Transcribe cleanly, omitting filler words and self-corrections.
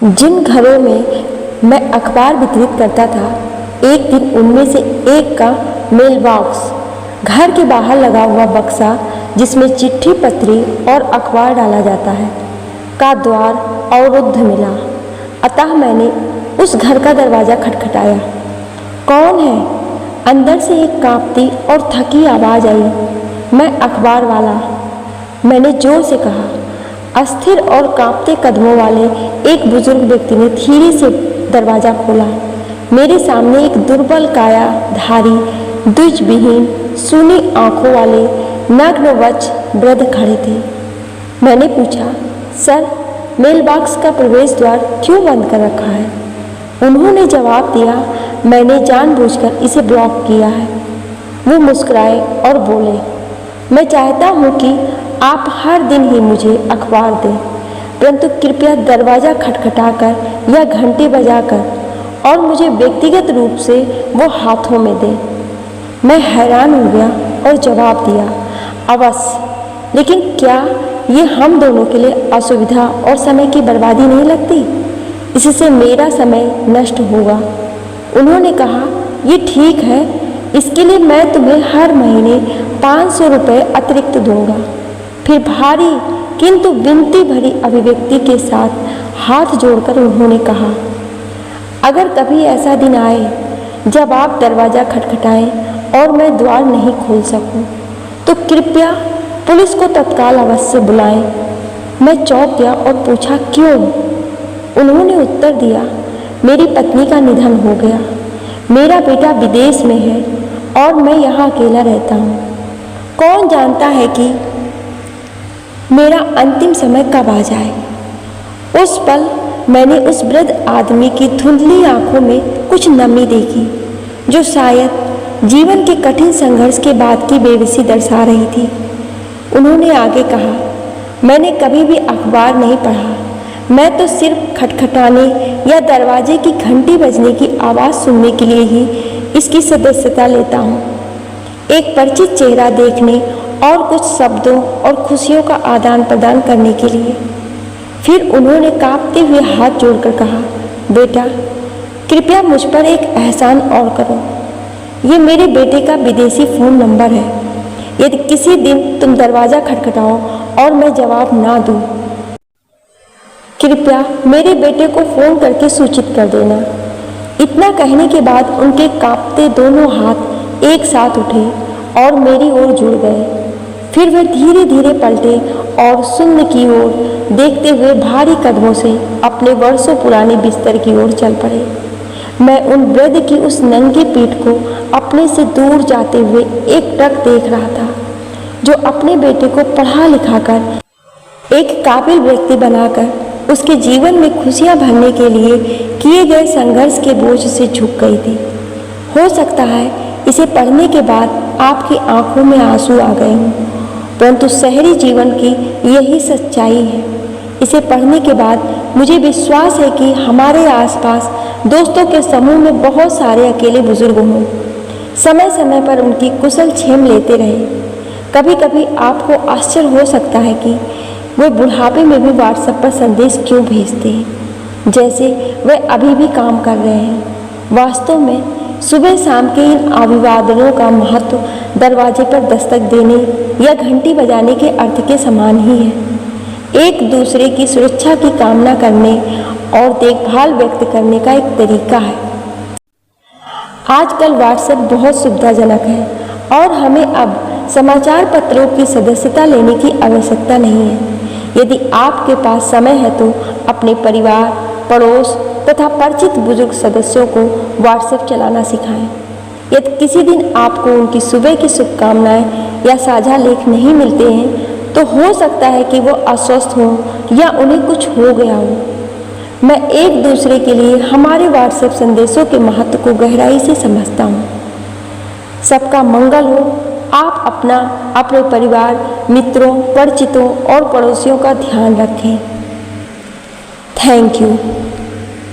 जिन घरों में मैं अखबार वितरित करता था, एक दिन उनमें से एक का मेल बॉक्स, घर के बाहर लगा हुआ बक्सा जिसमें चिट्ठी पत्री और अखबार डाला जाता है, का द्वार अवरुद्ध मिला। अतः मैंने उस घर का दरवाज़ा खटखटाया। कौन है? अंदर से एक कांपती और थकी आवाज़ आई। मैं अखबार वाला, मैंने जोर से कहा। अस्थिर और कांपते कदमों वाले एक बुजुर्ग व्यक्ति ने धीरे से दरवाज़ा खोला। मेरे सामने एक दुर्बल काया धारी, द्विजविहीन, सूनी आंखों वाले नग्नवक्ष वृद्ध खड़े थे। मैंने पूछा, सर, मेल बॉक्स का प्रवेश द्वार क्यों बंद कर रखा है? उन्होंने जवाब दिया, मैंने जानबूझकर इसे ब्लॉक किया है। वो मुस्कुराए और बोले, मैं चाहता हूँ कि आप हर दिन ही मुझे अखबार दें, परंतु कृपया दरवाज़ा खटखटाकर या घंटी बजाकर और मुझे व्यक्तिगत रूप से वो हाथों में दें। मैं हैरान हो गया और जवाब दिया, अवश्य, लेकिन क्या ये हम दोनों के लिए असुविधा और समय की बर्बादी नहीं लगती? इससे मेरा समय नष्ट होगा। उन्होंने कहा, ये ठीक है, इसके लिए मैं तुम्हें हर महीने 500 रुपये अतिरिक्त दूंगा। फिर भारी किंतु विनती भरी अभिव्यक्ति के साथ हाथ जोड़कर उन्होंने कहा, अगर कभी ऐसा दिन आए जब आप दरवाज़ा खटखटाएं और मैं द्वार नहीं खोल सकूं, तो कृपया पुलिस को तत्काल अवश्य बुलाएं। मैं चौंक गया और पूछा, क्यों? उन्होंने उत्तर दिया, मेरी पत्नी का निधन हो गया, मेरा बेटा विदेश में है और मैं यहाँ अकेला रहता हूँ। कौन जानता है कि मेरा अंतिम समय कब आ जाए। उस पल मैंने उस वृद्ध आदमी की धुंधली आंखों में कुछ नमी देखी, जो शायद जीवन के कठिन संघर्ष के बाद की बेबसी दर्शा रही थी। उन्होंने आगे कहा, मैंने कभी भी अखबार नहीं पढ़ा, मैं तो सिर्फ खटखटाने या दरवाजे की घंटी बजने की आवाज़ सुनने के लिए ही इसकी सदस्यता लेता हूँ। एक परिचित चेहरा देखने और कुछ शब्दों और खुशियों का आदान प्रदान करने के लिए। फिर उन्होंने कांपते हुए हाथ जोड़कर कहा, बेटा, कृपया मुझ पर एक एहसान और करो। ये मेरे बेटे का विदेशी फ़ोन नंबर है। यदि किसी दिन तुम दरवाज़ा खटखटाओ और मैं जवाब ना दूँ, कृपया मेरे बेटे को फ़ोन करके सूचित कर देना। इतना कहने के बाद उनके कांपते दोनों हाथ एक साथ उठे और मेरी ओर जुड़ गए। फिर वे धीरे धीरे पलटे और शून्य की ओर देखते हुए भारी कदमों से अपने वर्षों पुराने बिस्तर की ओर चल पड़े। मैं उन वृद्ध की उस नंगी पीठ को अपने से दूर जाते हुए एकटक देख रहा था, जो अपने बेटे को पढ़ा लिखा कर एक काबिल व्यक्ति बनाकर उसके जीवन में खुशियां भरने के लिए किए गए संघर्ष के बोझ से झुक गई थी। हो सकता है इसे पढ़ने के बाद आपकी आंखों में आंसू आ गए हों, परंतु शहरी जीवन की यही सच्चाई है। इसे पढ़ने के बाद मुझे विश्वास है कि हमारे आसपास दोस्तों के समूह में बहुत सारे अकेले बुजुर्ग हों, समय समय पर उनकी कुशल क्षेम लेते रहे। कभी कभी आपको आश्चर्य हो सकता है कि वे बुढ़ापे में भी व्हाट्सएप पर संदेश क्यों भेजते हैं, जैसे वे अभी भी काम कर रहे हैं। वास्तव में सुबह शाम के इन अभिवादनों का महत्व दरवाजे पर दस्तक देने या घंटी बजाने के अर्थ के समान ही है। एक दूसरे की सुरक्षा की कामना करने और देखभाल व्यक्त करने का एक तरीका है। आजकल व्हाट्सएप बहुत सुविधाजनक है और हमें अब समाचार पत्रों की सदस्यता लेने की आवश्यकता नहीं है। यदि आपके पास समय है तो अपने परिवार, पड़ोस तथा परिचित बुजुर्ग सदस्यों को व्हाट्सएप चलाना सिखाएं। यदि किसी दिन आपको उनकी सुबह की शुभकामनाएं या साझा लेख नहीं मिलते हैं, तो हो सकता है कि वो अस्वस्थ हों या उन्हें कुछ हो गया हो। मैं एक दूसरे के लिए हमारे व्हाट्सएप संदेशों के महत्व को गहराई से समझता हूँ। सबका मंगल हो। आप अपना, अपने परिवार, मित्रों, परिचितों और पड़ोसियों का ध्यान रखें। Thank you.